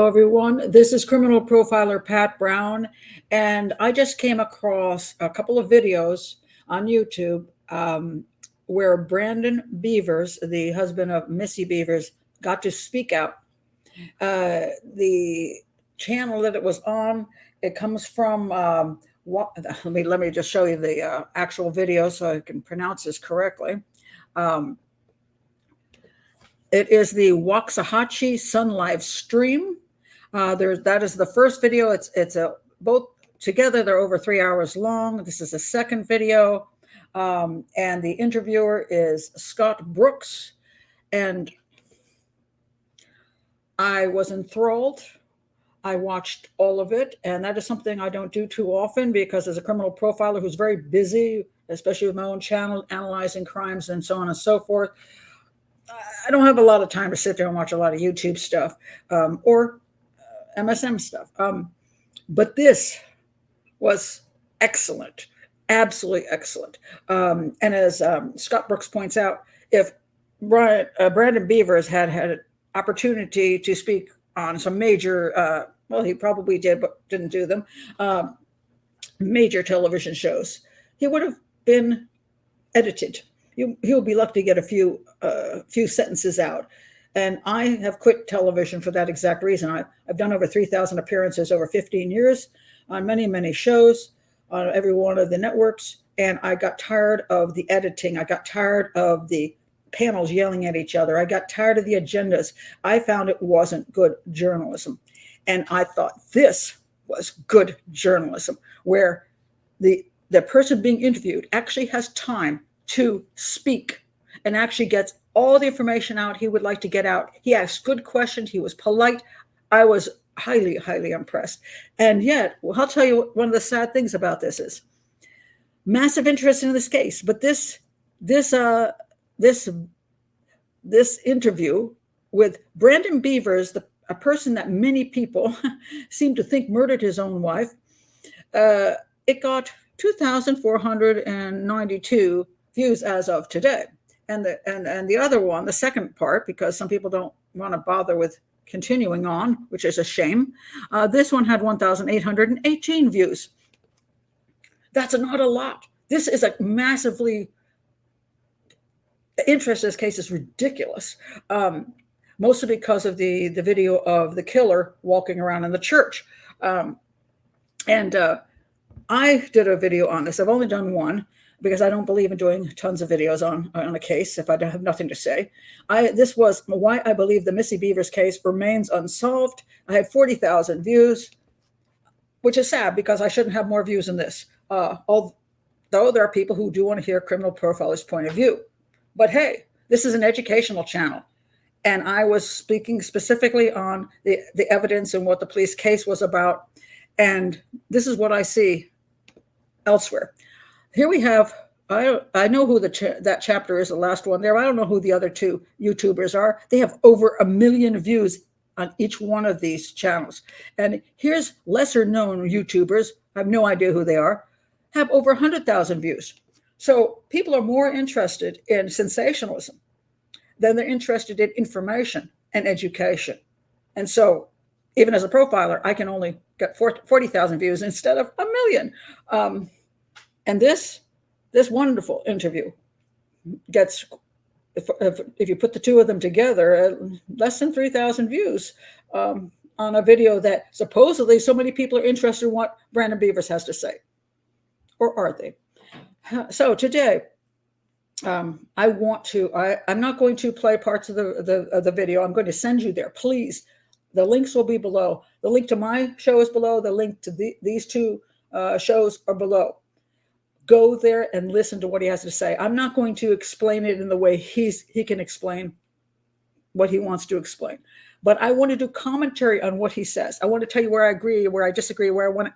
Hello, everyone. This is criminal profiler Pat Brown, and I just came across a couple of videos on YouTube where Brandon Bevers, the husband of Missy Bevers, got to speak out. The channel that it was on, it comes from. Let me just show you the actual video so I can pronounce this correctly. It is the Waxahachie Sun Live stream. That is the first video. It's both together. They're over 3 hours long. This is the second video, and the interviewer is Scott Brooks, and I was enthralled. I watched all of it, and that is something I don't do too often because as a criminal profiler who's very busy, especially with my own channel, analyzing crimes and so on and so forth, I don't have a lot of time to sit there and watch a lot of YouTube stuff or MSM stuff. But this was excellent, absolutely excellent. And as Scott Brooks points out, if Brandon Bevers had an opportunity to speak on some major, well, he probably did, but didn't do them, major television shows, he would have been edited. He'll be lucky to get a few sentences out. And I have quit television for that exact reason. I've done over 3,000 appearances over 15 years on many, many shows on every one of the networks. And I got tired of the editing. I got tired of the panels yelling at each other. I got tired of the agendas. I found it wasn't good journalism. And I thought this was good journalism, where the person being interviewed actually has time to speak and actually gets all the information out he would like to get out. He asked good questions. He was polite. I was highly, highly impressed. And yet, well, I'll tell you one of the sad things about this is massive interest in this case. But this interview with Brandon Bevers, a person that many people seem to think murdered his own wife, it got 2,492 views as of today. And the other one, the second part, because some people don't want to bother with continuing on, which is a shame, this one had 1,818 views. That's not a lot. This is a massively interest. This case is ridiculous, mostly because of the video of the killer walking around in the church. I did a video on this. I've only done one because I don't believe in doing tons of videos on a case if I don't have nothing to say. This was why I believe the Missy Bevers case remains unsolved. I had 40,000 views, which is sad because I shouldn't have more views than this. Although there are people who do want to hear criminal profilers' point of view. But hey, this is an educational channel. And I was speaking specifically on the evidence and what the police case was about. And this is what I see elsewhere. Here we have, I know who that chapter is, the last one there. I don't know who the other two YouTubers are. They have over 1 million views on each one of these channels. And here's lesser known YouTubers, I have no idea who they are, have over 100,000 views. So people are more interested in sensationalism than they're interested in information and education. And so even as a profiler, I can only get 40,000 views instead of 1 million. And this wonderful interview gets, if you put the two of them together, less than 3,000 views on a video that supposedly so many people are interested in what Brandon Bevers has to say. Or are they? So today, I'm not going to play parts of the video. I'm going to send you there. Please, the links will be below. The link to my show is below. The link to these two shows are below. Go there and listen to what he has to say. I'm not going to explain it in the way he can explain what he wants to explain. But I want to do commentary on what he says. I want to tell you where I agree, where I disagree, where I want to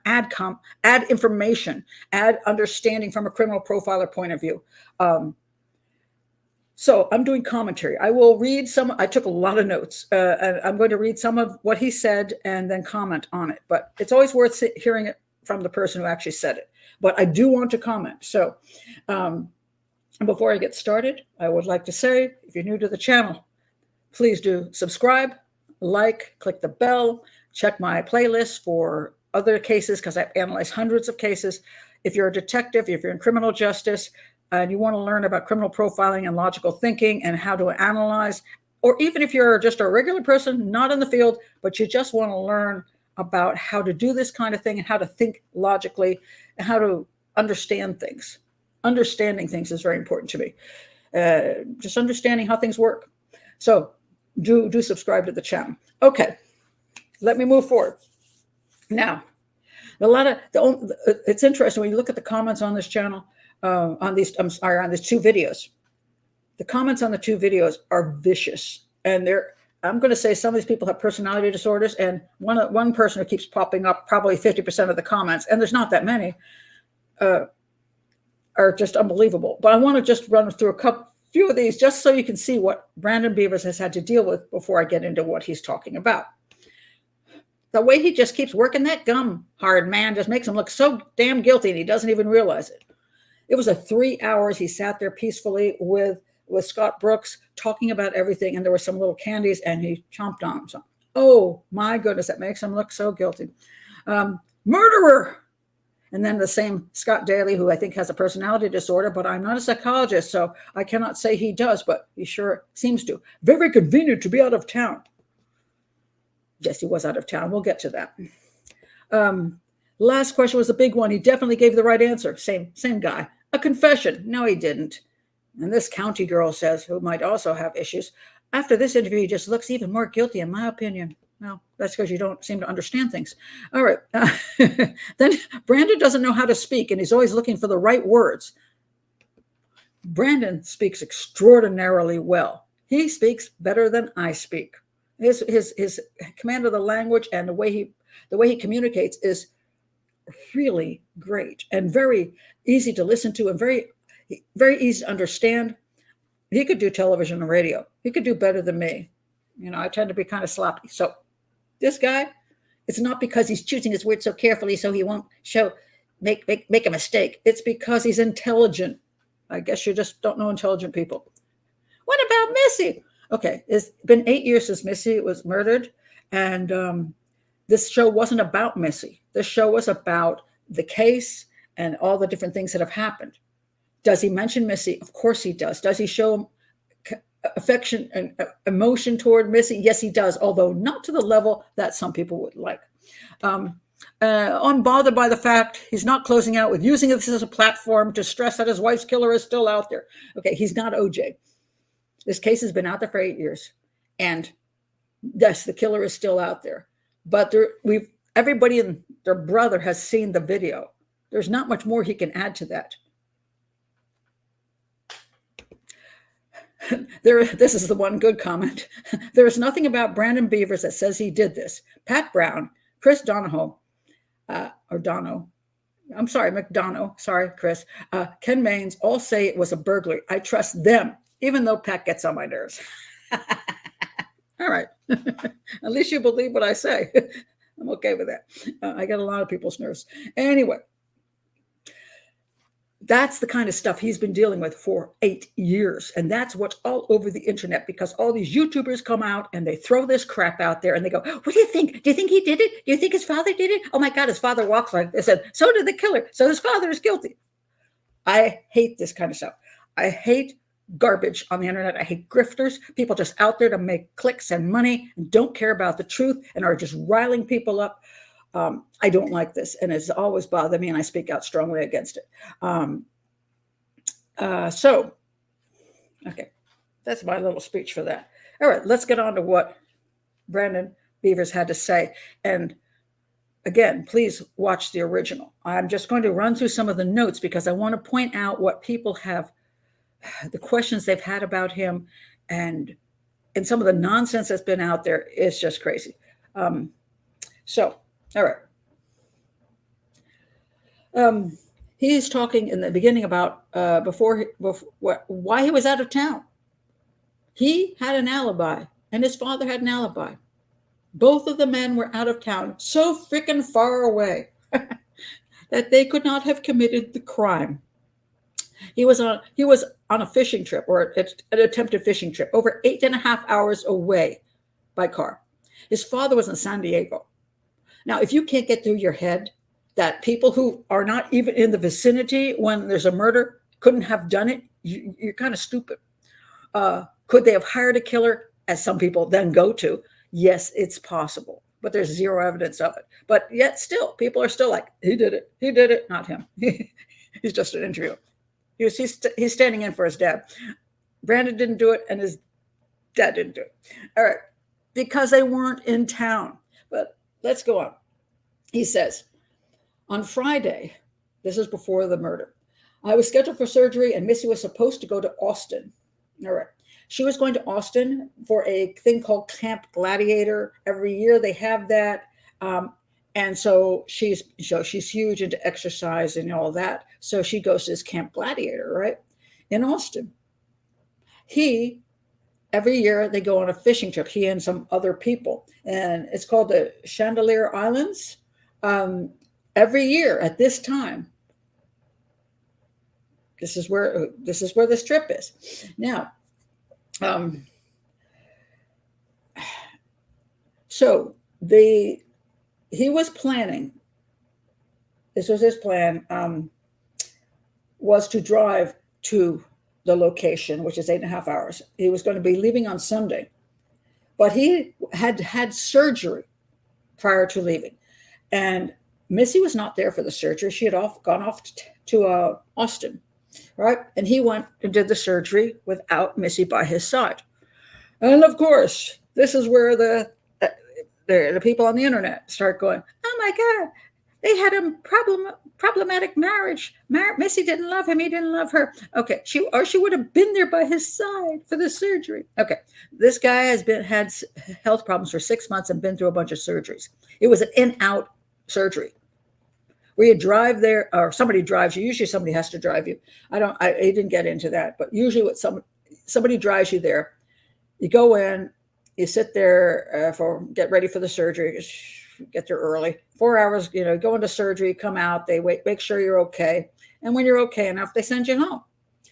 add information, add understanding from a criminal profiler point of view. So I'm doing commentary. I will read some. I took a lot of notes, and I'm going to read some of what he said and then comment on it. But it's always worth hearing it from the person who actually said it. But I do want to comment. So before I get started, I would like to say, if you're new to the channel, please do subscribe, like, click the bell, check my playlist for other cases because I've analyzed hundreds of cases. If you're a detective, if you're in criminal justice, and you want to learn about criminal profiling and logical thinking and how to analyze, or even if you're just a regular person, not in the field, but you just want to learn about how to do this kind of thing and how to think logically and how to understand things. Understanding things is very important to me. Just understanding how things work. So do subscribe to the channel. Okay, let me move forward. Now, it's interesting when you look at the comments on this channel, on these two videos. The comments on the two videos are vicious, and I'm going to say some of these people have personality disorders, and one person who keeps popping up, probably 50% of the comments, and there's not that many, are just unbelievable. But I want to just run through few of these just so you can see what Brandon Bevers has had to deal with before I get into what he's talking about. The way he just keeps working that gum hard, man, just makes him look so damn guilty, and he doesn't even realize it. It was 3 hours he sat there peacefully with Scott Brooks talking about everything, and there were some little candies, and he chomped on some. Oh, my goodness, that makes him look so guilty. Murderer! And then the same Scott Daly, who I think has a personality disorder, but I'm not a psychologist, so I cannot say he does, but he sure seems to. Very convenient to be out of town. Yes, he was out of town. We'll get to that. Last question was a big one. He definitely gave the right answer. Same guy. A confession. No, he didn't. And this county girl says, who might also have issues, after this interview, he just looks even more guilty, in my opinion. Well, that's because you don't seem to understand things. All right. Then Brandon doesn't know how to speak, and he's always looking for the right words. Brandon speaks extraordinarily well. He speaks better than I speak. His command of the language and the way he communicates is really great and very easy to listen to and very easy to understand. He could do television and radio. He could do better than me. You know, I tend to be kind of sloppy. So this guy, it's not because he's choosing his words so carefully so he won't make a mistake. It's because he's intelligent. I guess you just don't know intelligent people. What about Missy? Okay, it's been 8 years since Missy was murdered, and this show wasn't about Missy. This show was about the case and all the different things that have happened. Does he mention Missy? Of course he does. Does he show affection and emotion toward Missy? Yes, he does, although not to the level that some people would like. Unbothered by the fact he's not closing out with using this as a platform to stress that his wife's killer is still out there. Okay, he's not OJ. This case has been out there for 8 years, and yes, the killer is still out there. But everybody and their brother has seen the video. There's not much more he can add to that. This is the one good comment. There is nothing about Brandon Bevers that says he did this. Pat Brown, Chris McDonough, sorry, Chris, Ken Maines all say it was a burglary. I trust them, even though Pat gets on my nerves. All right. At least you believe what I say. I'm okay with that. I get a lot of people's nerves. Anyway, that's the kind of stuff he's been dealing with for 8 years. And that's what's all over the internet, because all these YouTubers come out and they throw this crap out there and they go, what do you think? Do you think he did it? Do you think his father did it? Oh my God, his father walks like this. And so did the killer. So his father is guilty. I hate this kind of stuff. I hate garbage on the internet. I hate grifters, people just out there to make clicks and money and don't care about the truth and are just riling people up. I don't like this, and it's always bothered me, and I speak out strongly against it. Okay, that's my little speech for that. All right, let's get on to what Brandon Bevers had to say. And again, please watch the original. I'm just going to run through some of the notes because I want to point out what people have, the questions they've had about him, and some of the nonsense that's been out there is just crazy. All right. He's talking in the beginning about why he was out of town. He had an alibi, and his father had an alibi. Both of the men were out of town, so freaking far away that they could not have committed the crime. He was on a fishing trip, or an attempted fishing trip, over 8.5 hours away by car. His father was in San Diego. Now, if you can't get through your head that people who are not even in the vicinity when there's a murder couldn't have done it, you're kind of stupid. Could they have hired a killer, as some people then go to? Yes, it's possible, but there's zero evidence of it. But yet still, people are still like, he did it. He did it, not him. He's just an interview. He's standing in for his dad. Brandon didn't do it, and his dad didn't do it. All right, because they weren't in town. But let's go on. He says, on Friday, this is before the murder, I was scheduled for surgery, and Missy was supposed to go to Austin. All right. She was going to Austin for a thing called Camp Gladiator. Every year they have that. And so she's huge into exercise and all that. So she goes to this Camp Gladiator, right? In Austin. Every year they go on a fishing trip, he and some other people. And it's called the Chandelier Islands. Every year at this time, this is where this trip is. Now, so he was planning, this was his plan, was to drive to the location, which is 8.5 hours. He was going to be leaving on Sunday, but he had surgery prior to leaving. And Missy was not there for the surgery. She had gone off to Austin, right? And he went and did the surgery without Missy by his side. And of course, this is where the people on the internet start going, oh my God, they had a problematic marriage. Missy didn't love him. He didn't love her. Okay, she would have been there by his side for the surgery. Okay, this guy had health problems for 6 months and been through a bunch of surgeries. It was an in-out surgery where you drive there, or somebody drives you. Usually somebody has to drive you. I didn't get into that, but usually what somebody drives you there. You go in, you sit there get ready for the surgery, get there early, 4 hours, go into surgery, come out, they wait, make sure you're okay. And when you're okay enough, they send you home.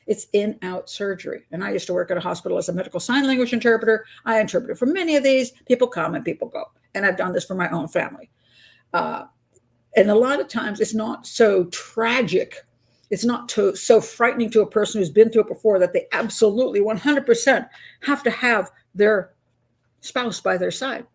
It's in-out surgery. And I used to work at a hospital as a medical sign language interpreter. I interpreted for many of these. People come and people go. And I've done this for my own family. And a lot of times it's not so tragic. It's not so frightening to a person who's been through it before that they absolutely 100% have to have their spouse by their side.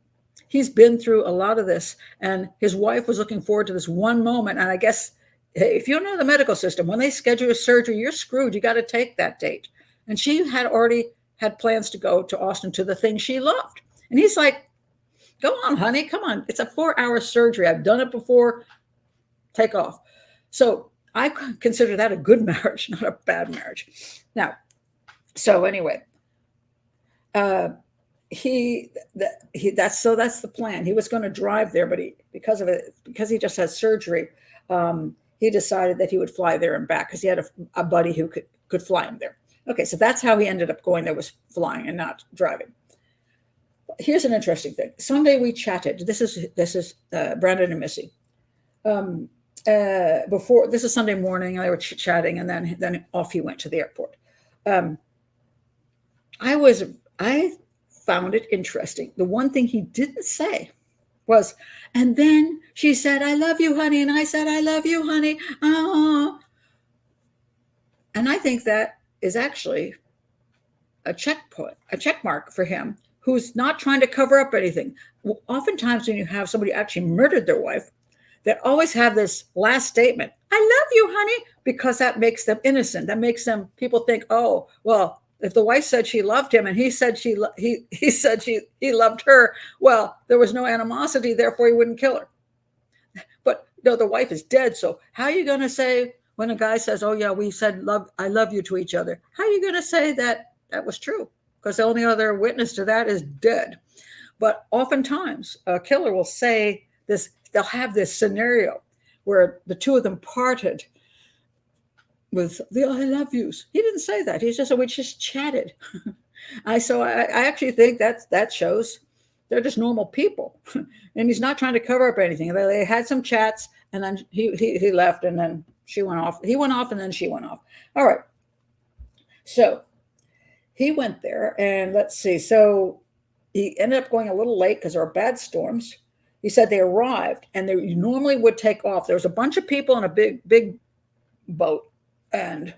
He's been through a lot of this, and his wife was looking forward to this one moment. And I guess, hey, if you know the medical system, when they schedule a surgery, you're screwed. You got to take that date. And she had already had plans to go to Austin to the thing she loved. And he's like, go on, honey, come on. It's a 4-hour surgery. I've done it before. Take off. So I consider that a good marriage, not a bad marriage. Now, so anyway, that's the plan. He was going to drive there, but because he just had surgery, he decided that he would fly there and back because he had a buddy who could fly him there. Okay, so that's how he ended up going there, was flying and not driving. Here's an interesting thing. Sunday we chatted. This is Brandon and Missy. Before, this is Sunday morning, they were chatting, and then off he went to the airport. I found it interesting. The one thing he didn't say was, and then she said, I love you, honey. And I said, I love you, honey. Oh. And I think that is actually a check mark for him, who's not trying to cover up anything. Oftentimes when you have somebody who actually murdered their wife, they always have this last statement, I love you, honey, because that makes them innocent. That makes them, people think, oh, well, if the wife said she loved him and he said he loved her, well, there was no animosity, therefore he wouldn't kill her. But no, the wife is dead. So how are you going to say when a guy says, oh yeah, we said I love you to each other, how are you going to say that was true? Because the only other witness to that is dead. But oftentimes a killer will say this, they'll have this scenario where the two of them parted with the I love yous. He didn't say that. We just chatted. I actually think that shows they're just normal people. And he's not trying to cover up anything. They had some chats, and then he left, and then she went off. He went off, and then she went off. All right. So he went there, and let's see. So he ended up going a little late because there were bad storms. he said they arrived and they normally would take off. There was a bunch of people in a big boat, and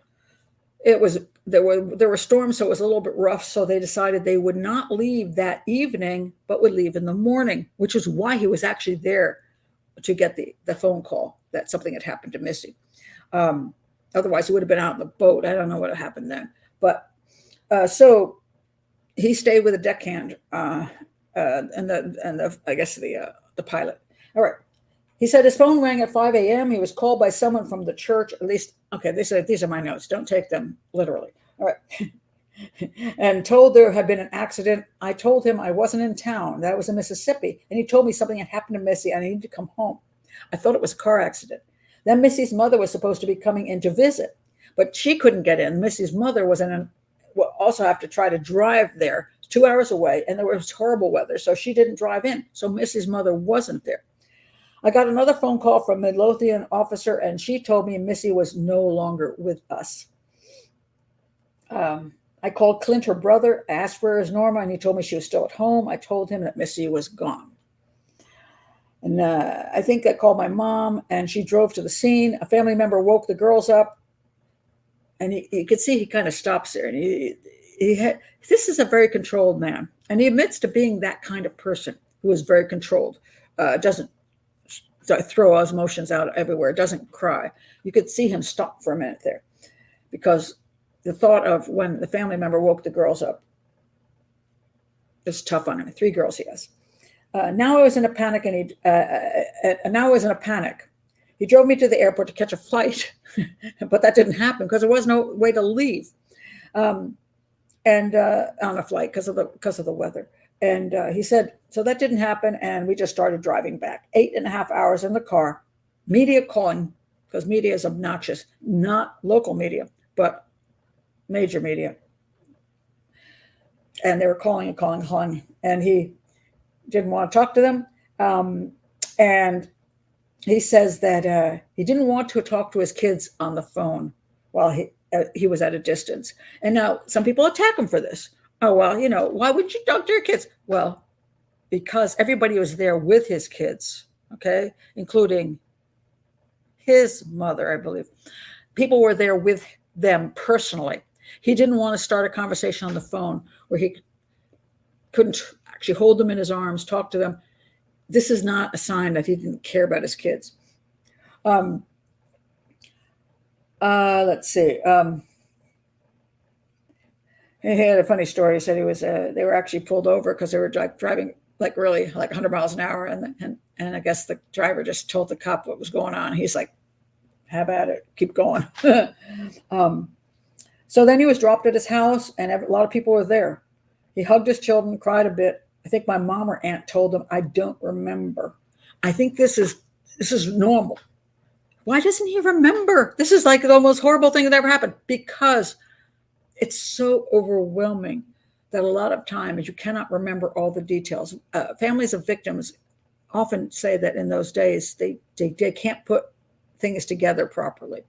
there were storms, so it was a little bit rough. So they decided they would not leave that evening, but would leave in the morning, which is why he was actually there to get the phone call that something had happened to Missy. Otherwise, he would have been out in the boat. I don't know what happened then, but so he stayed with a deckhand and the I guess the pilot. All right. He said his phone rang at 5 a.m. He was called by someone from the church, at least. Okay, these are my notes. Don't take them literally. All right. And told there had been an accident. I told him I wasn't in town. That was in Mississippi. And he told me something had happened to Missy. I needed to come home. I thought it was a car accident. Then Missy's mother was supposed to be coming in to visit, but she couldn't get in. Missy's mother was also have to try to drive there 2 hours away, and there was horrible weather, so she didn't drive in. So Missy's mother wasn't there. I got another phone call from a Midlothian officer, and she told me Missy was no longer with us. I called Clint, her brother, asked where is Norma, and he told me she was still at home. I told him that Missy was gone. And I think I called my mom, and she drove to the scene. A family member woke the girls up, and you could see he kind of stops there. And this is a very controlled man, and he admits to being that kind of person who is very controlled, doesn't throw his emotions out everywhere, doesn't cry. You could see him stop for a minute there, because the thought of when the family member woke the girls up is tough on him. 3 girls he has. Now I was in a panic, He drove me to the airport to catch a flight, but that didn't happen because there was no way to leave, and on a flight because of the weather. And he said, so that didn't happen, and we just started driving back. 8.5 hours in the car, media calling, because media is obnoxious, not local media, but major media. And they were calling, and he didn't want to talk to them. And he says that he didn't want to talk to his kids on the phone while he was at a distance. And now some people attack him for this. Oh, well, why wouldn't you talk to your kids? Well, because everybody was there with his kids, okay, including his mother, I believe. People were there with them personally. He didn't want to start a conversation on the phone where he couldn't actually hold them in his arms, talk to them. This is not a sign that he didn't care about his kids. Let's see. He had a funny story. He said they were actually pulled over because they were driving like 100 miles an hour, and I guess the driver just told the cop what was going on. He's like, "Have at it, keep going." So then he was dropped at his house, and a lot of people were there. He hugged his children, cried a bit. I think my mom or aunt told him, "I don't remember." I think this is normal. Why doesn't he remember? This is like the most horrible thing that ever happened, because it's so overwhelming that a lot of times you cannot remember all the details. Families of victims often say that in those days they can't put things together properly.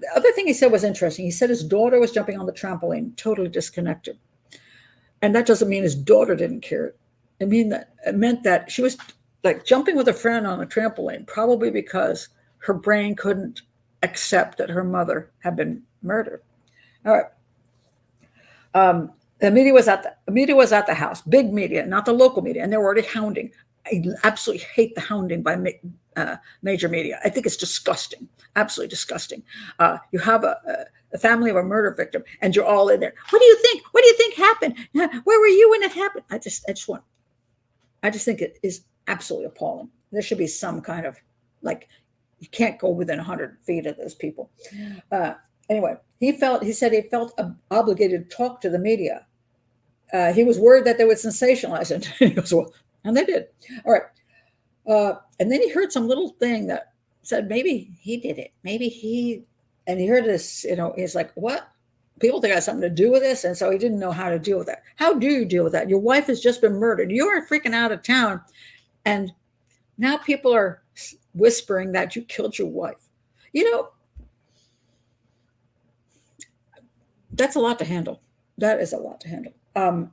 The other thing he said was interesting. He said his daughter was jumping on the trampoline, totally disconnected. And that doesn't mean his daughter didn't care. It meant that she was like jumping with a friend on a trampoline, probably because her brain couldn't accept that her mother had been murdered. All right. The media was at the house, big media, not the local media, and they were already hounding. I absolutely hate the hounding by major media. I think it's disgusting, absolutely disgusting. You have a family of a murder victim, and you're all in there. What do you think? What do you think happened? Where were you when it happened? I just think it is absolutely appalling. There should be some kind of, like, you can't go within 100 feet of those people. Anyway, he said he felt obligated to talk to the media. He was worried that they would sensationalize it. He goes, well, and they did. All right. And then he heard some little thing that said, maybe he did it. And he heard this, he's like, what? People think I have something to do with this. And so he didn't know how to deal with that. How do you deal with that? Your wife has just been murdered. You are freaking out of town. And now people are whispering that you killed your wife. That's a lot to handle. That is a lot to handle. And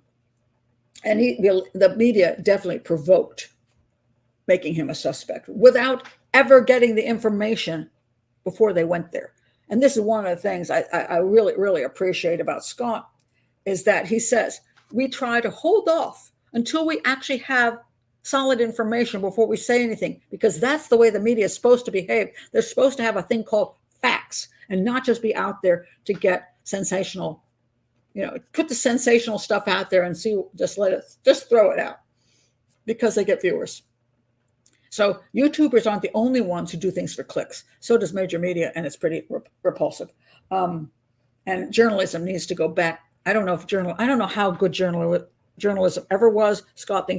the media definitely provoked making him a suspect without ever getting the information before they went there. And this is one of the things I really, really appreciate about Scott, is that he says, we try to hold off until we actually have solid information before we say anything, because that's the way the media is supposed to behave. They're supposed to have a thing called facts and not just be out there to get sensational, put the sensational stuff out there and just throw it out because they get viewers. So YouTubers aren't the only ones who do things for clicks. So does major media, and it's pretty repulsive. And journalism needs to go back. I don't know how good journalism ever was. Scott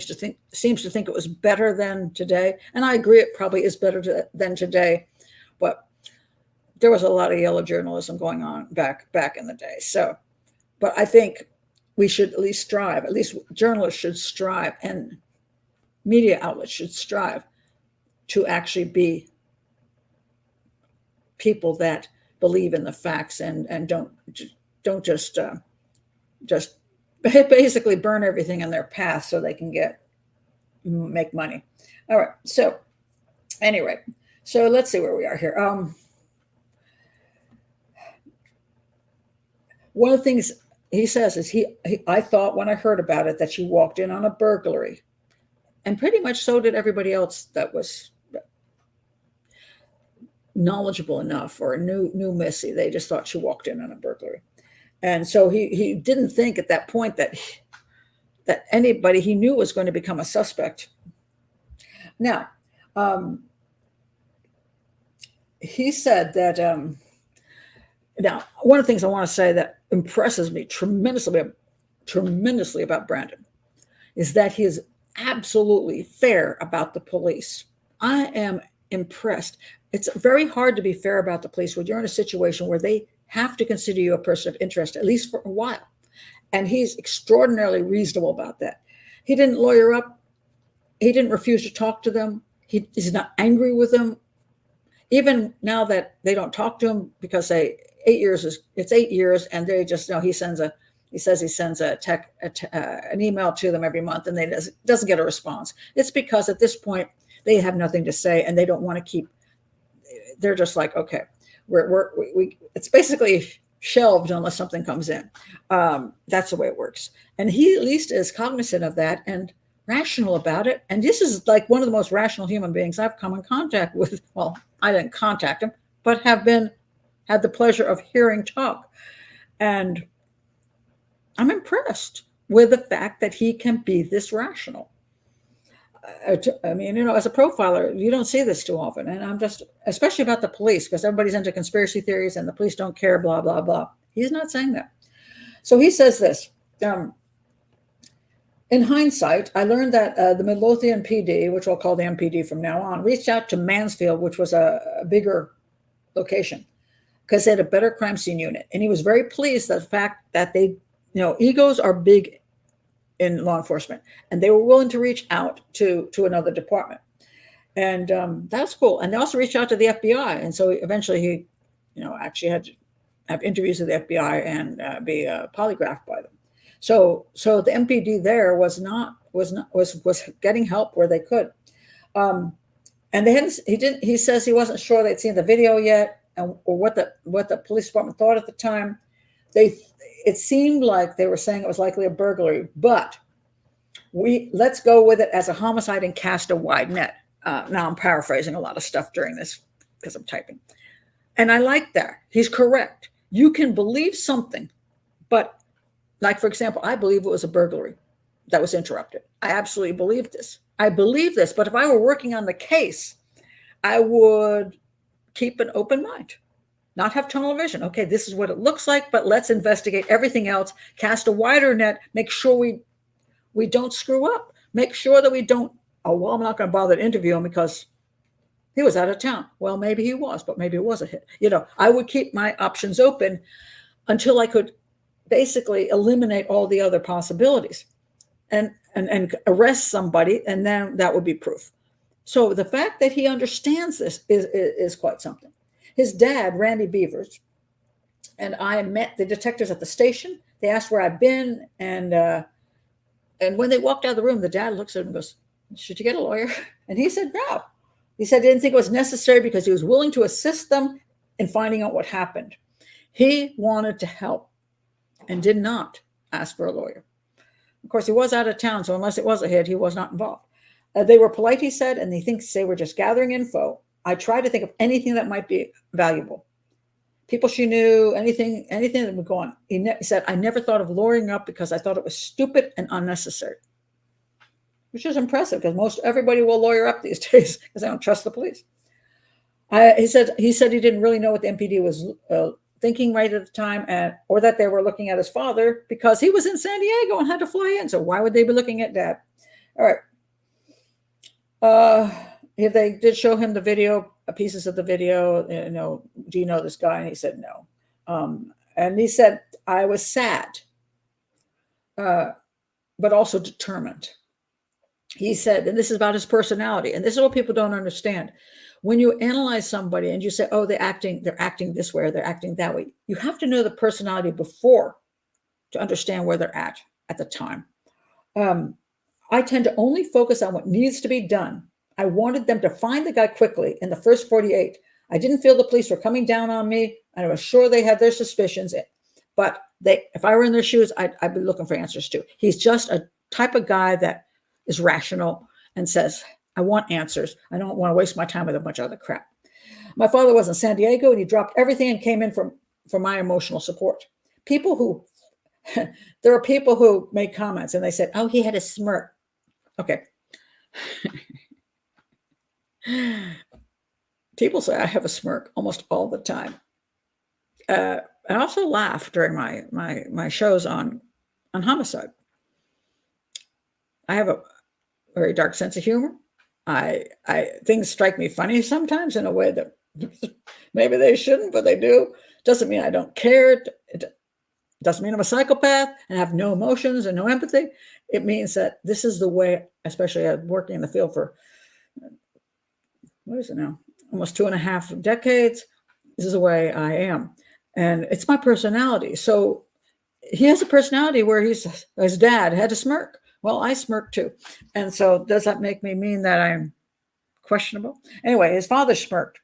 seems to think it was better than today, and I agree it probably is better than today. But there was a lot of yellow journalism going on back in the day. So, but I think we should at least strive. At least journalists should strive, and media outlets should strive to actually be people that believe in the facts and don't just basically burn everything in their path so they can make money. All right. So anyway, so let's see where we are here. One of the things he says is I thought when I heard about it that she walked in on a burglary, and pretty much so did everybody else that was knowledgeable enough or knew Missy. They just thought she walked in on a burglary. And so he didn't think at that point that anybody he knew was going to become a suspect. Now, he said that, now, one of the things I want to say that impresses me tremendously about Brandon is that he is absolutely fair about the police. I am impressed. It's very hard to be fair about the police when you're in a situation where they have to consider you a person of interest, at least for a while. And he's extraordinarily reasonable about that. He didn't lawyer up. He didn't refuse to talk to them. He's not angry with them. Even now that they don't talk to him because it's 8 years, and they just know he says he sends an email to them every month, and they doesn't get a response. It's because at this point they have nothing to say, and they don't want to keep. They're just like, okay, it's basically shelved unless something comes in. That's the way it works. And he at least is cognizant of that and rational about it. And this is like one of the most rational human beings I've come in contact with. Well, I didn't contact him, but had the pleasure of hearing talk. And I'm impressed with the fact that he can be this rational. I mean, as a profiler, you don't see this too often. And I'm just, especially about the police, because everybody's into conspiracy theories and the police don't care, blah, blah, blah. He's not saying that. So he says this. In hindsight, I learned that the Midlothian PD, which we'll call the MPD from now on, reached out to Mansfield, which was a bigger location, because they had a better crime scene unit. And he was very pleased at the fact that egos are big in law enforcement, and they were willing to reach out to another department. And that's cool. And they also reached out to the FBI. And so eventually he, actually had to have interviews with the FBI and be polygraphed by them. So the MPD there was getting help where they could. And he says he wasn't sure they'd seen the video yet, or what the police department thought at the time. It seemed like they were saying it was likely a burglary, but let's go with it as a homicide and cast a wide net. Now I'm paraphrasing a lot of stuff during this because I'm typing. And I like that. He's correct. You can believe something, but like, for example, I believe it was a burglary that was interrupted. I absolutely believe this. I believe this, but if I were working on the case, I would keep an open mind. Not have tunnel vision. Okay, this is what it looks like, but let's investigate everything else, cast a wider net, make sure we don't screw up, make sure that we don't, I'm not going to bother to interview him because he was out of town. Well, maybe he was, but maybe it was a hit. I would keep my options open until I could basically eliminate all the other possibilities and arrest somebody, and then that would be proof. So the fact that he understands this is quite something. His dad, Randy Bevers, and I met the detectives at the station. They asked where I've been, and when they walked out of the room, the dad looks at him and goes, should you get a lawyer? And he said, no. He said he didn't think it was necessary because he was willing to assist them in finding out what happened. He wanted to help and did not ask for a lawyer. Of course, he was out of town, so unless it was a hit, he was not involved. They were polite, he said, and he thinks they were just gathering info. I tried to think of anything that might be valuable. People she knew, anything that would go on. He said, I never thought of lawyering up because I thought it was stupid and unnecessary. Which is impressive because most everybody will lawyer up these days because they don't trust the police. He said he didn't really know what the MPD was thinking right at the time, or that they were looking at his father because he was in San Diego and had to fly in. So why would they be looking at Dad? All right. They did show him the video, pieces of the video. Do you know this guy? And he said no. And he said, I was sad, but also determined. He said, and this is about his personality, and this is what people don't understand. When you analyze somebody and you say, oh, they're acting this way, or they're acting that way, you have to know the personality before to understand where they're at the time. I tend to only focus on what needs to be done. I wanted them to find the guy quickly in the first 48. I didn't feel the police were coming down on me, and I was sure they had their suspicions. But if I were in their shoes, I'd be looking for answers too. He's just a type of guy that is rational and says, I want answers. I don't want to waste my time with a bunch of other crap. My father was in San Diego and he dropped everything and came in for my emotional support. There are people who make comments and they said, oh, he had a smirk. Okay. People say I have a smirk almost all the time. I also laugh during my shows on homicide. I have a very dark sense of humor. Things strike me funny sometimes in a way that maybe they shouldn't, but they do. Doesn't mean I don't care. It doesn't mean I'm a psychopath and have no emotions and no empathy. It means that this is the way, especially working in the field for, what is it now? Almost 2.5 decades. This is the way I am. And it's my personality. So he has a personality where his dad had a smirk. Well, I smirk too. And so does that make me mean that I'm questionable? Anyway, his father smirked.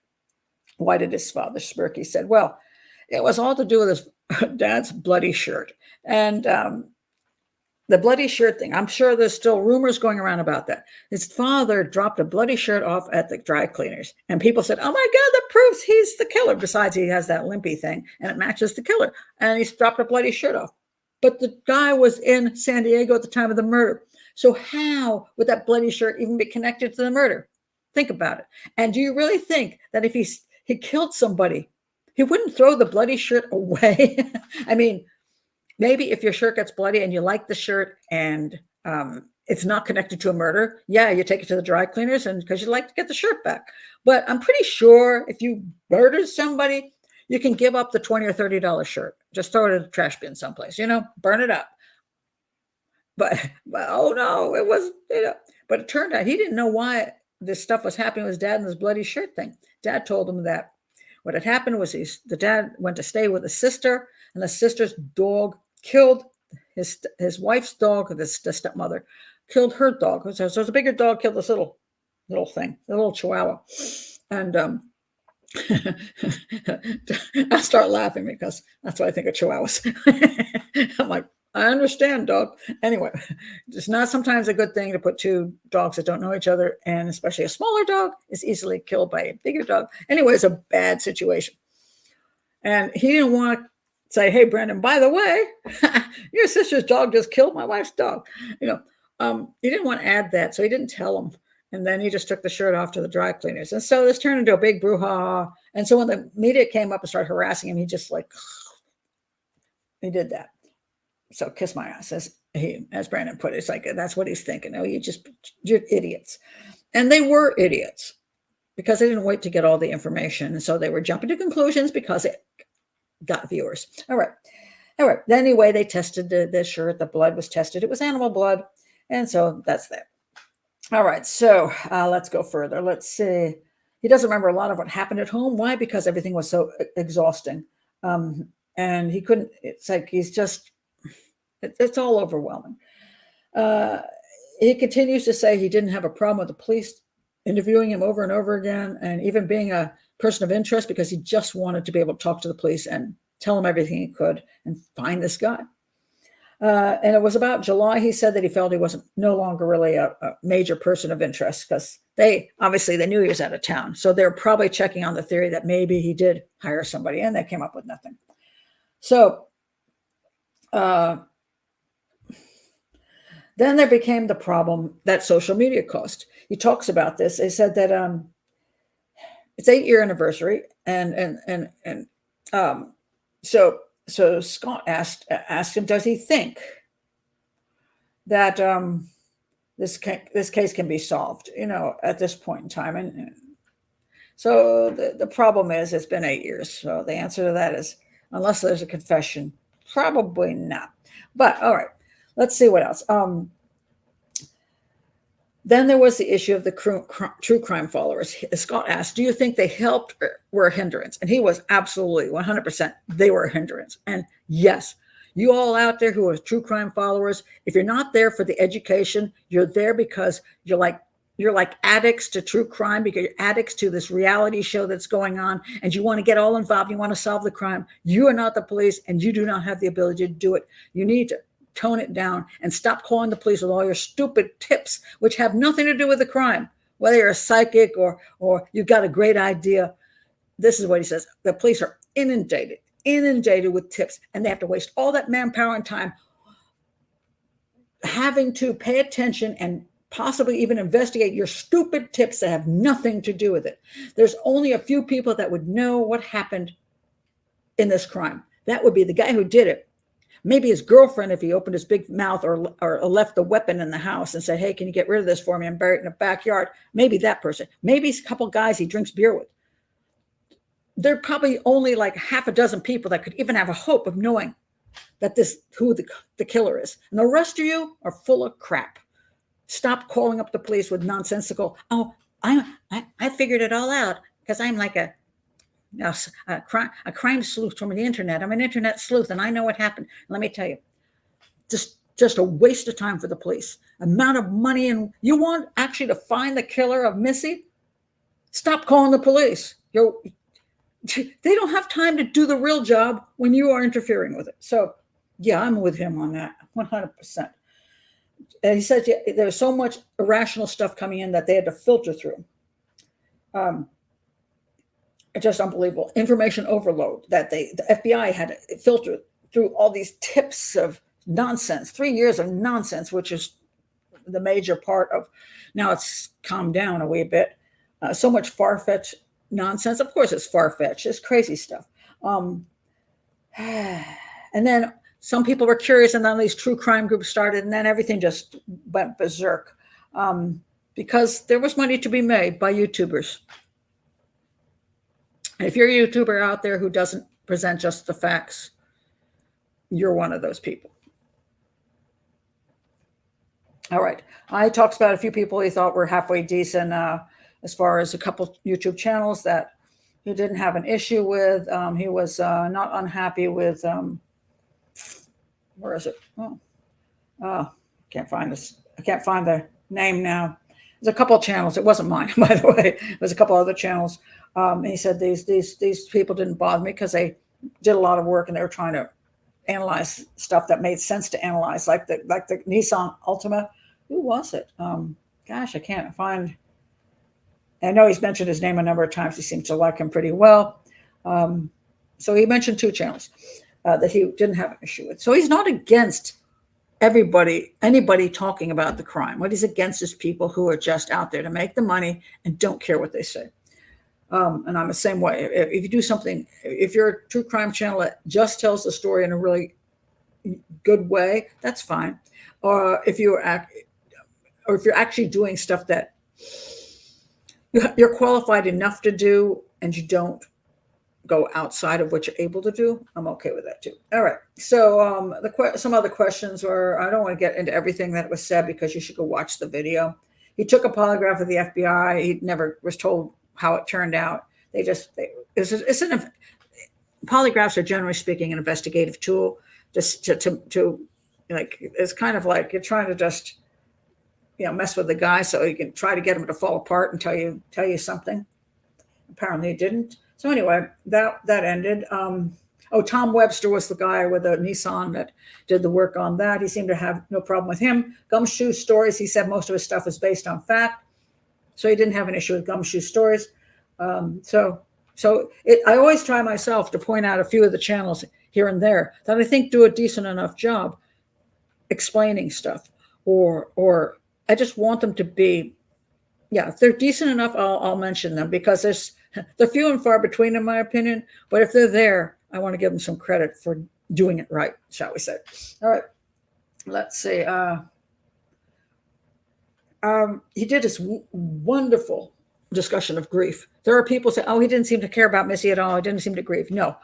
Why did his father smirk? He said, well, it was all to do with his dad's bloody shirt. And the bloody shirt thing, I'm sure there's still rumors going around about that. His father dropped a bloody shirt off at the dry cleaners. And people said, oh my God, that proves he's the killer. Besides, he has that limpy thing and it matches the killer. And he's dropped a bloody shirt off. But the guy was in San Diego at the time of the murder. So how would that bloody shirt even be connected to the murder? Think about it. And do you really think that if he killed somebody, he wouldn't throw the bloody shirt away? I mean, maybe if your shirt gets bloody and you like the shirt and it's not connected to a murder, yeah, you take it to the dry cleaners and because you like to get the shirt back. But I'm pretty sure if you murdered somebody, you can give up the $20 or $30 shirt. Just throw it in the trash bin someplace, burn it up. But oh no, it was, but it turned out he didn't know why this stuff was happening with his dad and this bloody shirt thing. Dad told him that what had happened was the dad went to stay with his sister, and the sister's dog killed his wife's dog, the stepmother, killed her dog. So it was a bigger dog, killed this little thing, the little chihuahua. And I start laughing because that's what I think of chihuahuas. I'm like, I understand, dog. Anyway, it's not sometimes a good thing to put two dogs that don't know each other, and especially a smaller dog is easily killed by a bigger dog. Anyway, it's a bad situation. And he didn't want to say, hey, Brandon, by the way, your sister's dog just killed my wife's dog. He didn't want to add that, so he didn't tell him. And then he just took the shirt off to the dry cleaners. And so this turned into a big brouhaha. And so when the media came up and started harassing him, he just he did that. So kiss my ass, as Brandon put it. It's like, that's what he's thinking. Oh, you're idiots. And they were idiots because they didn't wait to get all the information. And so they were jumping to conclusions because it got viewers. All right. Anyway, they tested the shirt. The blood was tested. It was animal blood. And so that's that. All right. So let's go further. Let's see. He doesn't remember a lot of what happened at home. Why? Because everything was so exhausting. And he couldn't, it's like, he's just, it's all overwhelming. He continues to say he didn't have a problem with the police interviewing him over and over again, and even being a person of interest, because he just wanted to be able to talk to the police and tell them everything he could and find this guy. And it was about July, he said, that he felt he wasn't no longer really a major person of interest, because they knew he was out of town. So they're probably checking on the theory that maybe he did hire somebody, and they came up with nothing. So then there became the problem that social media caused. He talks about this. They said that it's 8-year anniversary, and so Scott asked him, does he think that this case can be solved, at this point in time? And so the problem is, it's been 8 years. So the answer to that is, unless there's a confession, probably not. But all right, let's see what else. Then there was the issue of the true crime followers. Scott asked, do you think they helped or were a hindrance? And he was absolutely 100%. They were a hindrance. And yes, you all out there who are true crime followers, if you're not there for the education, you're there because you're like addicts to true crime, because you're addicts to this reality show that's going on, and you want to get all involved. You want to solve the crime. You are not the police, and you do not have the ability to do it. You need to tone it down and stop calling the police with all your stupid tips, which have nothing to do with the crime. Whether you're a psychic or you've got a great idea, this is what he says. The police are inundated with tips, and they have to waste all that manpower and time having to pay attention and possibly even investigate your stupid tips that have nothing to do with it. There's only a few people that would know what happened in this crime. That would be the guy who did it. Maybe his girlfriend, if he opened his big mouth or left the weapon in the house and said, hey, can you get rid of this for me and bury it in the backyard? Maybe that person. Maybe a couple guys he drinks beer with. There are probably only like half a dozen people that could even have a hope of knowing that who the killer is. And the rest of you are full of crap. Stop calling up the police with nonsensical, I figured it all out because I'm like a crime sleuth from the internet. I'm an internet sleuth, and I know what happened. Let me tell you, just a waste of time for the police. Amount of money, and you want actually to find the killer of Missy? Stop calling the police. They don't have time to do the real job when you are interfering with it. So, yeah, I'm with him on that, 100%. And he said there's so much irrational stuff coming in that they had to filter through. It's just unbelievable. Information overload that the FBI had to filter through all these tips of nonsense, 3 years of nonsense, which is the major part of, now it's calmed down a wee bit. So much far-fetched nonsense. Of course, it's far-fetched. It's crazy stuff. And then some people were curious, and then these true crime groups started, and then everything just went berserk because there was money to be made by YouTubers. And if you're a YouTuber out there who doesn't present just the facts, you're one of those people. All right. I talked about a few people he thought were halfway decent, as far as a couple YouTube channels that he didn't have an issue with. He was not unhappy with, where is it? Can't find this. I can't find the name now. There's a couple of channels. It wasn't mine, by the way. There's a couple other channels. And he said these people didn't bother me because they did a lot of work and they were trying to analyze stuff that made sense to analyze, like the Nissan Altima. Who was it? Gosh, I can't find. I know he's mentioned his name a number of times. He seems to like him pretty well. So he mentioned two channels that he didn't have an issue with. So he's not against anybody talking about the crime. What he's against is people who are just out there to make the money and don't care what they say. And I'm the same way. If you do something, if you're a true crime channel that just tells the story in a really good way, that's fine. Or if you're actually doing stuff that you're qualified enough to do, and you don't go outside of what you're able to do, I'm okay with that too. All right. So some other questions were, I don't want to get into everything that was said because you should go watch the video. He took a polygraph of the FBI. He never was told how it turned out. Polygraphs are, generally speaking, an investigative tool. Just to like, it's kind of like you're trying to just mess with the guy so he can try to get him to fall apart and tell you something. Apparently, he didn't. So anyway, that ended. Oh, Tom Webster was the guy with the Nissan that did the work on that. He seemed to have no problem with him. Gumshoe Stories, he said most of his stuff is based on fact. So he didn't have an issue with Gumshoe Stories. I always try myself to point out a few of the channels here and there that I think do a decent enough job explaining stuff, or I just want them to be, if they're decent enough, I'll mention them, because they're few and far between, in my opinion. But if they're there, I want to give them some credit for doing it right, shall we say. All right, let's see. He did this wonderful discussion of grief. There are people say, oh, he didn't seem to care about Missy at all. He didn't seem to grieve. No,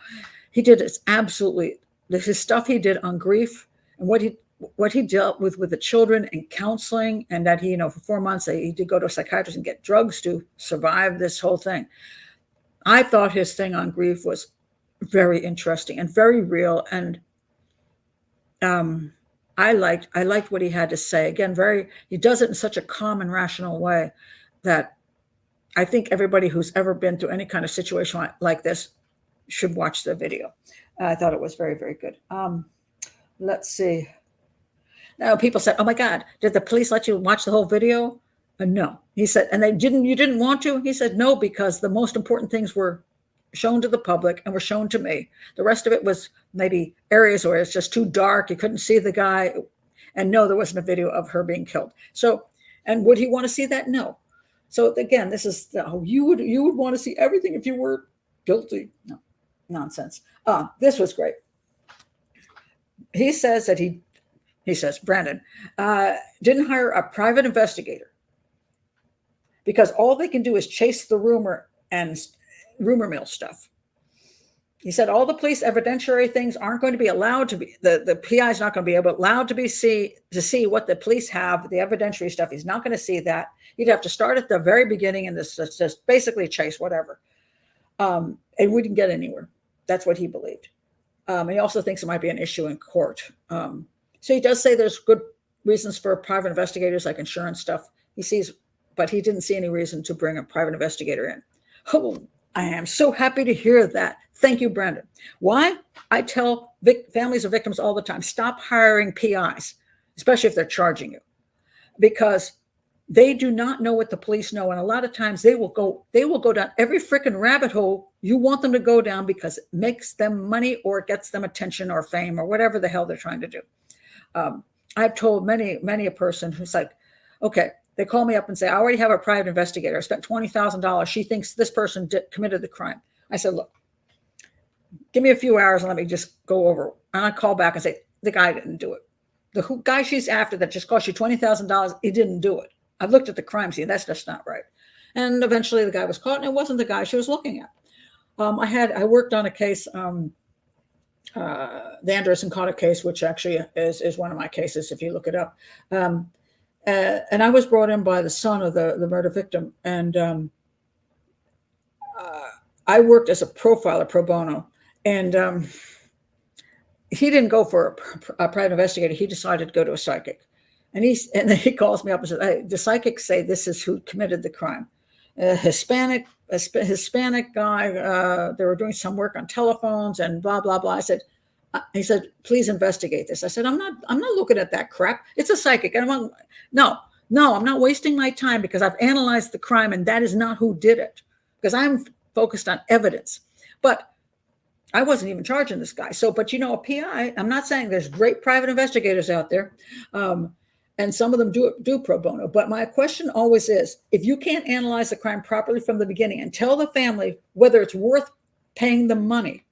he did this absolutely. His stuff he did on grief and what he dealt with the children and counseling, and that he, for 4 months, he did go to a psychiatrist and get drugs to survive this whole thing. I thought his thing on grief was very interesting and very real. And I liked what he had to say. Again, he does it in such a calm and rational way that I think everybody who's ever been through any kind of situation like this should watch the video. I thought it was very, very good. Let's see. Now, people said, oh my God, did the police let you watch the whole video? No. He said, and you didn't want to? He said, no, because the most important things were shown to the public and were shown to me. The rest of it was maybe areas where it's just too dark. You couldn't see the guy. And no, there wasn't a video of her being killed. So, and would he want to see that? No. So again, this is, you would want to see everything if you were guilty. No, nonsense. This was great. He says that he says, Brandon, didn't hire a private investigator because all they can do is chase the rumor and rumor mill stuff. He said all the police evidentiary things aren't going to be allowed to be, the PI is not going to be allowed to see what the police have, the evidentiary stuff. He's not going to see that. He'd have to start at the very beginning and this just basically chase whatever. And we didn't get anywhere. That's what he believed. He also thinks it might be an issue in court. So he does say there's good reasons for private investigators, like insurance stuff. But he didn't see any reason to bring a private investigator in. Oh, I am so happy to hear that. Thank you, Brandon. Why? I tell families of victims all the time, stop hiring PIs, especially if they're charging you, because they do not know what the police know. And a lot of times they will go down every freaking rabbit hole you want them to go down because it makes them money or it gets them attention or fame or whatever the hell they're trying to do. I've told many a person who's like, okay, they call me up and say, I already have a private investigator. I spent $20,000. She thinks this person committed the crime. I said, look, give me a few hours and let me just go over. And I call back and say, the guy didn't do it. The guy she's after that just cost you $20,000, he didn't do it. I've looked at the crime scene. That's just not right. And eventually the guy was caught, and it wasn't the guy she was looking at. I worked on a case, the Anderson Cotta case, which actually is one of my cases, if you look it up. And I was brought in by the son of the murder victim. And I worked as a profiler pro bono. And he didn't go for a private investigator. He decided to go to a psychic. And then he calls me up and says, hey, the psychics say this is who committed the crime. A Hispanic guy, they were doing some work on telephones and blah, blah, blah. He said, please investigate this. I said, I'm not looking at that crap. It's a psychic. And I'm not wasting my time because I've analyzed the crime and that is not who did it, because I'm focused on evidence. But I wasn't even charging this guy. But a PI, I'm not saying there's great private investigators out there. And some of them do pro bono. But my question always is, if you can't analyze the crime properly from the beginning and tell the family whether it's worth paying the money,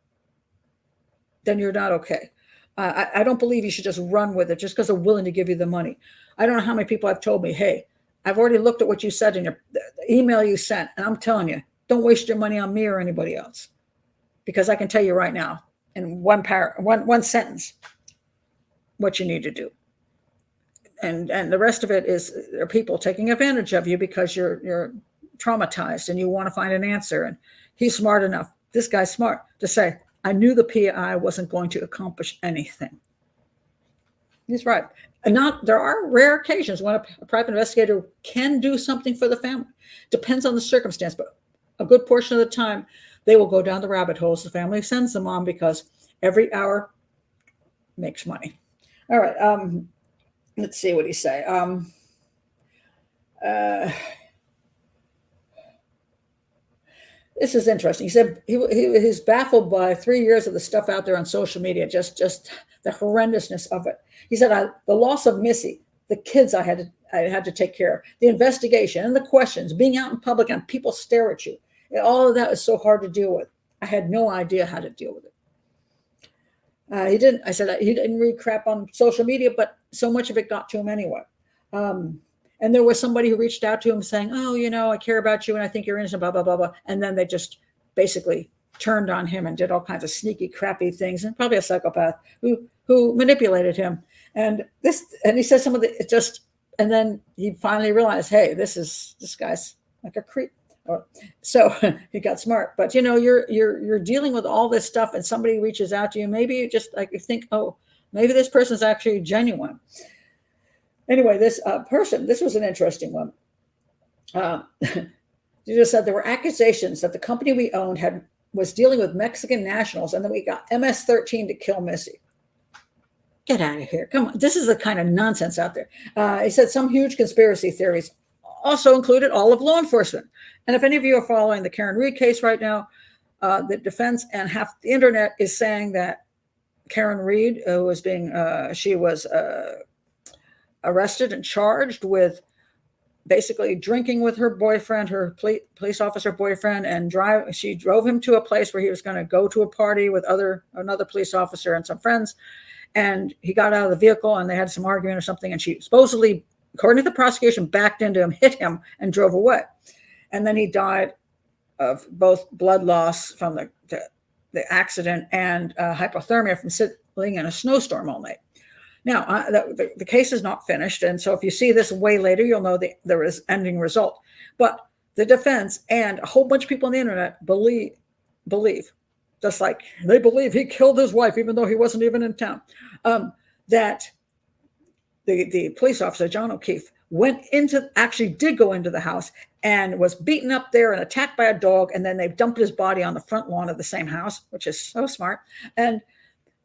then you're not okay. I don't believe you should just run with it just because they're willing to give you the money. I don't know how many people have told me, hey, I've already looked at what you said in the email you sent, and I'm telling you, don't waste your money on me or anybody else. Because I can tell you right now, in one sentence, what you need to do. And the rest of it are people taking advantage of you because you're traumatized and you want to find an answer. And he's smart enough, this guy's smart, to say, I knew the PI wasn't going to accomplish anything. He's right. And there are rare occasions when a private investigator can do something for the family. Depends on the circumstance, but a good portion of the time they will go down the rabbit holes the family sends them on because every hour makes money. All right. Let's see what he say. This is interesting. He said he's baffled by 3 years of the stuff out there on social media, just the horrendousness of it. He said, the loss of Missy, the kids I had to take care of, the investigation and the questions, being out in public and people stare at you. All of that is so hard to deal with. I had no idea how to deal with it. I said he didn't read crap on social media, but so much of it got to him anyway. And there was somebody who reached out to him saying, oh, I care about you and I think you're innocent, blah, blah, blah, blah. And then they just basically turned on him and did all kinds of sneaky, crappy things, and probably a psychopath who manipulated him. And he says some of the and then he finally realized, hey, this guy's like a creep. So he got smart. But you're dealing with all this stuff and somebody reaches out to you. Maybe you just you think, oh, maybe this person's actually genuine. Anyway, this was an interesting one. You just said there were accusations that the company we owned was dealing with Mexican nationals, and then we got MS-13 to kill Missy. Get out of here. Come on. This is the kind of nonsense out there. He said some huge conspiracy theories also included all of law enforcement. And if any of you are following the Karen Reed case right now, the defense and half the internet is saying that Karen Reed, she was arrested and charged with basically drinking with her boyfriend, her police officer boyfriend, and she drove him to a place where he was going to go to a party with another police officer and some friends. And he got out of the vehicle and they had some argument or something. And she supposedly, according to the prosecution, backed into him, hit him, and drove away. And then he died of both blood loss from the accident and hypothermia from sitting in a snowstorm all night. Now, the case is not finished. And so if you see this way later, you'll know there is ending result. But the defense and a whole bunch of people on the internet believe, just like they believe he killed his wife, even though he wasn't even in town, that the police officer, John O'Keefe, actually did go into the house and was beaten up there and attacked by a dog. And then they dumped his body on the front lawn of the same house, which is so smart. And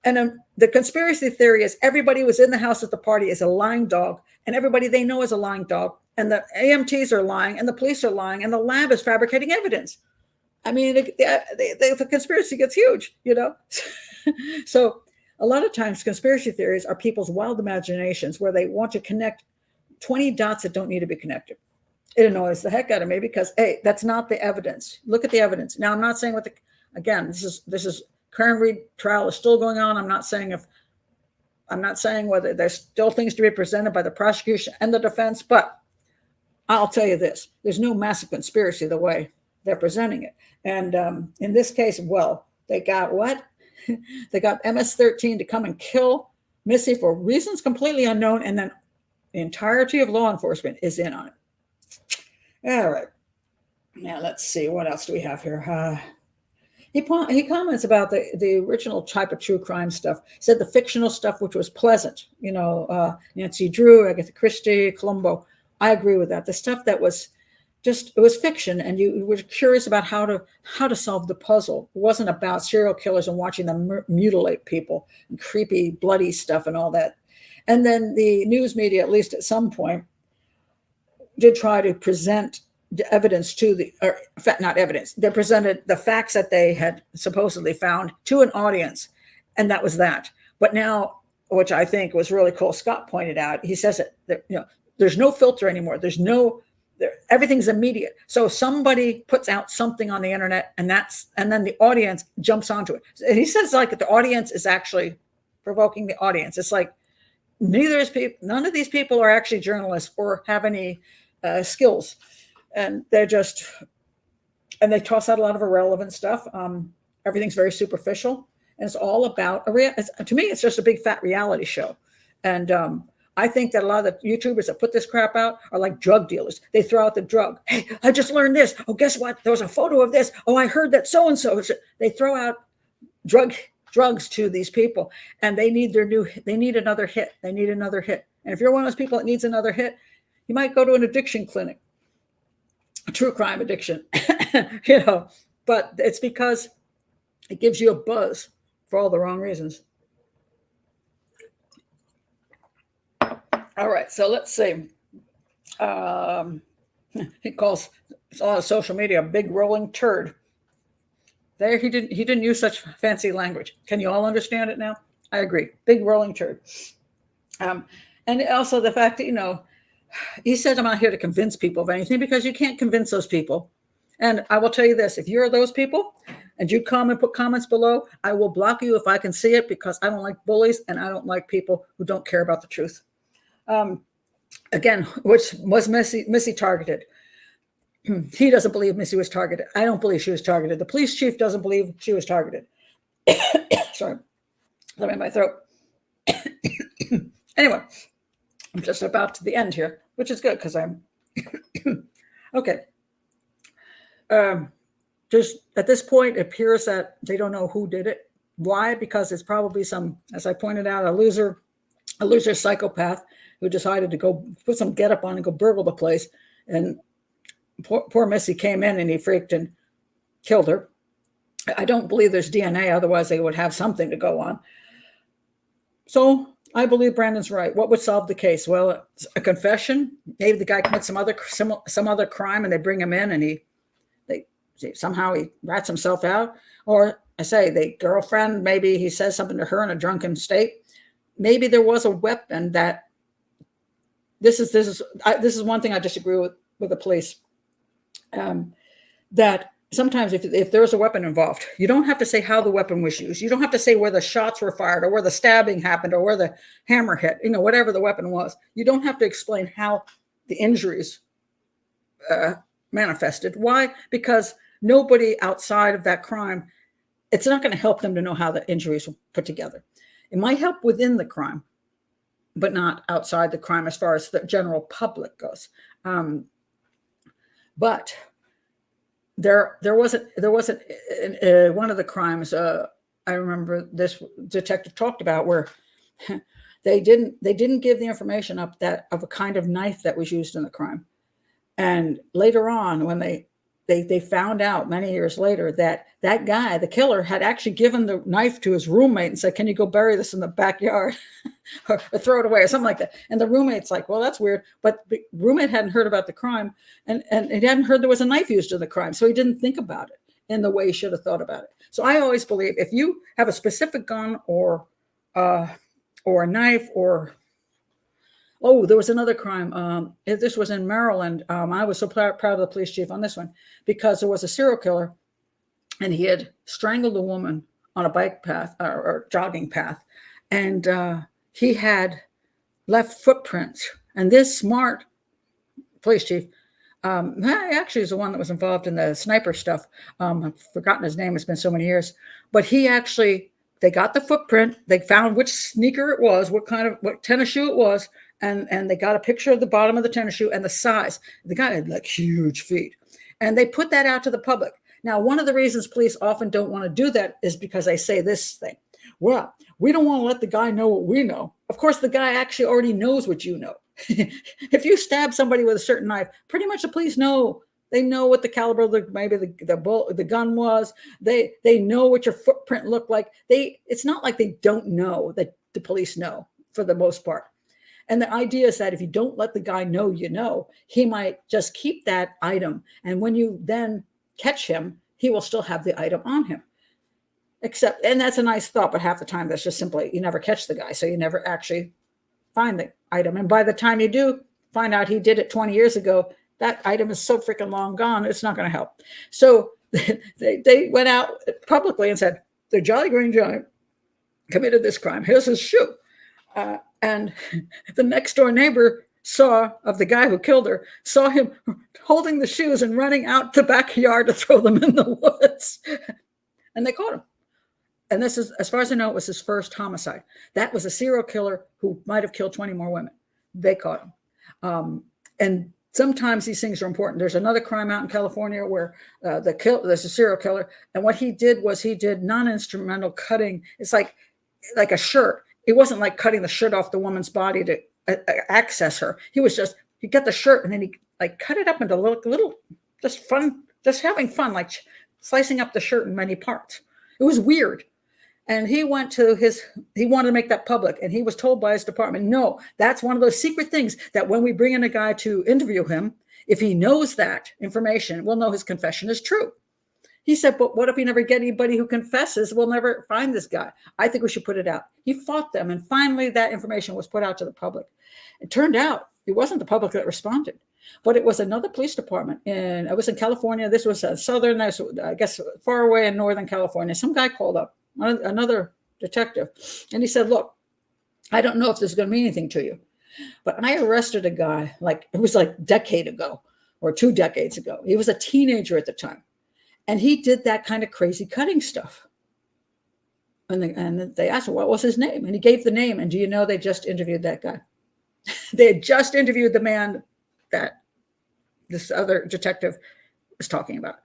the conspiracy theory is everybody who was in the house at the party is a lying dog, and everybody they know is a lying dog, and the AMTs are lying, and the police are lying, and the lab is fabricating evidence. I mean, the conspiracy gets huge, So a lot of times conspiracy theories are people's wild imaginations where they want to connect 20 dots that don't need to be connected. It annoys the heck out of me because, hey, that's not the evidence. Look at the evidence. Now, I'm not saying this is Karen Reed trial is still going on. I'm not saying whether there's still things to be presented by the prosecution and the defense, but I'll tell you this, there's no massive conspiracy the way they're presenting it. And in this case, well, they got what? They got MS-13 to come and kill Missy for reasons completely unknown, and then the entirety of law enforcement is in on it. All right. Now, let's see. What else do we have here? He comments about the original type of true crime stuff. He said the fictional stuff, which was pleasant, Nancy Drew, Agatha Christie, Columbo. I agree with that. The stuff that was it was fiction, and you were curious about how to solve the puzzle. It wasn't about serial killers and watching them mutilate people and creepy, bloody stuff and all that. And then the news media, at least at some point, did try to present the evidence not evidence. They presented the facts that they had supposedly found to an audience, and that was that. But now, which I think was really cool, Scott pointed out, he says that there's no filter anymore. Everything's immediate. So somebody puts out something on the internet, and then the audience jumps onto it. And he says the audience is actually provoking the audience. It's like none of these people are actually journalists or have any skills. And they toss out a lot of irrelevant stuff. Everything's very superficial, and it's all about to me, it's just a big fat reality show. And I think that a lot of the YouTubers that put this crap out are like drug dealers. They throw out the drug. Hey, I just learned this. Oh, guess what? There was a photo of this. Oh, I heard that so-and-so. They throw out drug drugs to these people, and they need another hit. They need another hit. And if you're one of those people that needs another hit, you might go to an addiction clinic, a true crime addiction, but it's because it gives you a buzz for all the wrong reasons. All right, so let's see. He calls it's on social media a big rolling turd. There, he didn't use such fancy language. Can you all understand it now? I agree. Big rolling turd. And also the fact that, he said, I'm not here to convince people of anything, because you can't convince those people. And I will tell you this, if you're those people and you come and put comments below, I will block you if I can see it, because I don't like bullies and I don't like people who don't care about the truth. Again, which was Missy targeted? He doesn't believe Missy was targeted. I don't believe she was targeted. The police chief doesn't believe she was targeted. Sorry, let me in my throat. Anyway, I'm just about to the end here, which is good because I'm okay. Just at this point, it appears that they don't know who did it. Why? Because it's probably some, as I pointed out, a loser psychopath who decided to go put some getup on and go burgle the place. And poor Missy came in and he freaked and killed her. I don't believe there's DNA, otherwise they would have something to go on. So I believe Brandon's right. What would solve the case? Well, a confession. Maybe the guy commits some other crime and they bring him in and somehow he rats himself out. Or I say the girlfriend, maybe he says something to her in a drunken state. Maybe there was a weapon that this is one thing I disagree with the police. That sometimes if there's a weapon involved, you don't have to say how the weapon was used. You don't have to say where the shots were fired or where the stabbing happened or where the hammer hit, whatever the weapon was. You don't have to explain how the injuries manifested. Why? Because nobody outside of that crime, it's not going to help them to know how the injuries were put together. It might help within the crime, but not outside the crime as far as the general public goes. But there wasn't one of the crimes I remember this detective talked about where they didn't give the information up of a kind of knife that was used in the crime. And later on, when they found out many years later that guy, the killer, had actually given the knife to his roommate and said, "Can you go bury this in the backyard or throw it away," or something like that. And the roommate's like, "Well, that's weird." But the roommate hadn't heard about the crime and he hadn't heard there was a knife used in the crime. So he didn't think about it in the way he should have thought about it. So I always believe if you have a specific gun or a knife there was another crime. This was in Maryland. I was so proud of the police chief on this one because there was a serial killer and he had strangled a woman on a bike path or jogging path. And he had left footprints. And this smart police chief, actually is the one that was involved in the sniper stuff. I've forgotten his name. It's been so many years. But they got the footprint. They found which sneaker it was, what tennis shoe it was. And they got a picture of the bottom of the tennis shoe and the size. The guy had like huge feet. And they put that out to the public. Now, one of the reasons police often don't want to do that is because they say this thing. Well, we don't want to let the guy know what we know. Of course, the guy actually already knows what you know. If you stab somebody with a certain knife, pretty much the police know. They know what the caliber of the gun was. They know what your footprint looked like. It's not like they don't know, that the police know for the most part. And the idea is that if you don't let the guy know, he might just keep that item. And when you then catch him, he will still have the item on him. And that's a nice thought, but half the time that's just simply, you never catch the guy. So you never actually find the item. And by the time you do find out he did it 20 years ago, that item is so freaking long gone, it's not going to help. So they went out publicly and said, the Jolly Green Giant committed this crime. Here's his shoe. And the next door neighbor of the guy who killed her, saw him holding the shoes and running out the backyard to throw them in the woods. And they caught him. And this is, as far as I know, it was his first homicide. That was a serial killer who might have killed 20 more women. They caught him. And Sometimes these things are important. There's another crime out in California where there's a serial killer, and what he did was he did non-instrumental cutting. It's like a shirt. It wasn't like cutting the shirt off the woman's body to access her. He got the shirt and then he like cut it up into little just having fun, like slicing up the shirt in many parts. It was weird. And he wanted to make that public. And he was told by his department, no, that's one of those secret things that when we bring in a guy to interview him, if he knows that information, we'll know his confession is true. He said, but what if we never get anybody who confesses? We'll never find this guy. I think we should put it out. He fought them. And finally, that information was put out to the public. It turned out it wasn't the public that responded, but it was another police department. And I was in California. This was southern, I guess, far away in Northern California. Some guy called up, another detective, and he said, look, I don't know if this is going to mean anything to you, but I arrested a guy, it was like a decade ago or 2 decades ago. He was a teenager at the time, and he did that kind of crazy cutting stuff. And they asked him, what was his name? And he gave the name. And do you know, they just interviewed that guy. They had just interviewed the man that this other detective was talking about.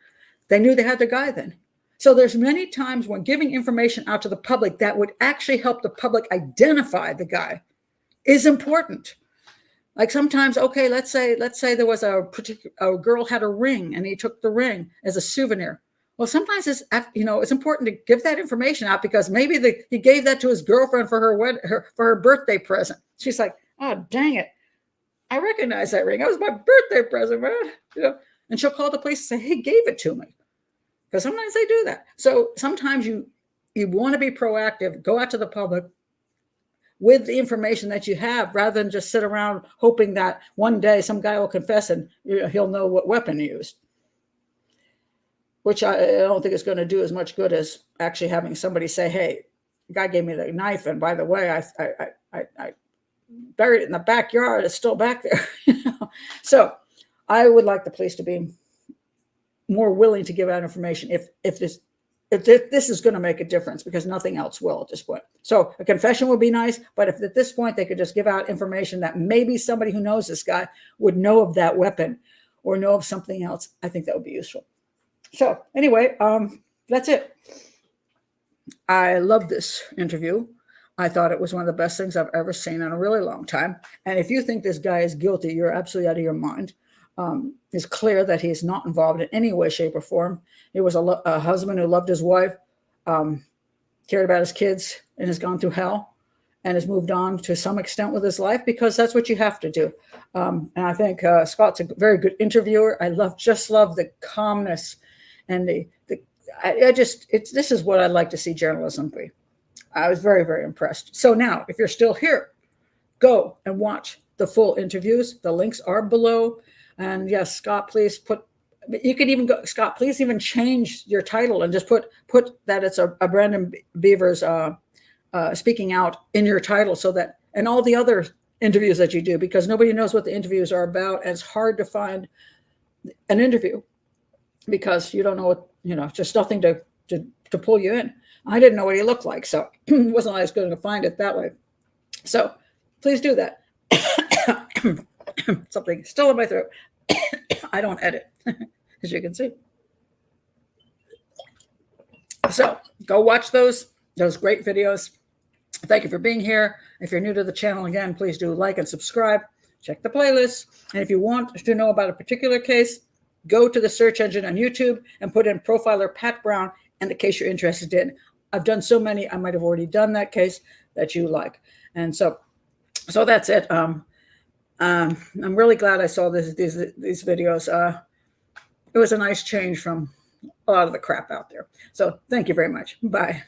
They knew they had the guy then. So there's many times when giving information out to the public that would actually help the public identify the guy is important. Like sometimes, okay, let's say there was a girl had a ring and he took the ring as a souvenir. Well, sometimes it's important to give that information out because maybe he gave that to his girlfriend for her birthday present. She's like, oh, dang it. I recognize that ring. That was my birthday present, man. And she'll call the police and say, he gave it to me. Because sometimes they do that. So sometimes you want to be proactive, go out to the public with the information that you have rather than just sit around hoping that one day some guy will confess and he'll know what weapon he used. Which I don't think is going to do as much good as actually having somebody say, hey, the guy gave me the knife. And by the way, I buried it in the backyard. It's still back there. So I would like the police to be more willing to give out information if this is going to make a difference, because nothing else will at this point. So a confession would be nice, but if at this point they could just give out information that maybe somebody who knows this guy would know of that weapon or know of something else, I think that would be useful. So anyway, that's it. I love this interview. I thought it was one of the best things I've ever seen in a really long time. And if you think this guy is guilty, you're absolutely out of your mind. It's clear that he's not involved in any way, shape, or form. He was a husband who loved his wife, cared about his kids, and has gone through hell and has moved on to some extent with his life because that's what you have to do. And I think Scott's a very good interviewer. I just love the calmness and this is what I'd like to see journalism be. I was very, very impressed. So now, if you're still here, go and watch the full interviews. The links are below. And yes, Scott, please you could even go, Scott, please even change your title and just put that it's a Brandon Bevers speaking out in your title, so that, and all the other interviews that you do, because nobody knows what the interviews are about. And it's hard to find an interview because you don't know what, just nothing to pull you in. I didn't know what he looked like, so it wasn't like I was going to find it that way. So please do that. Something still in my throat. I don't edit, as you can see. So go watch those great videos. Thank you for being here. If you're new to the channel, again, please do like and subscribe. Check the playlist. And if you want to know about a particular case, go to the search engine on YouTube and put in Profiler Pat Brown and the case you're interested in. I've done so many, I might have already done that case that you like. And so that's it. I'm really glad I saw these videos. It was a nice change from a lot of the crap out there. So thank you very much. Bye.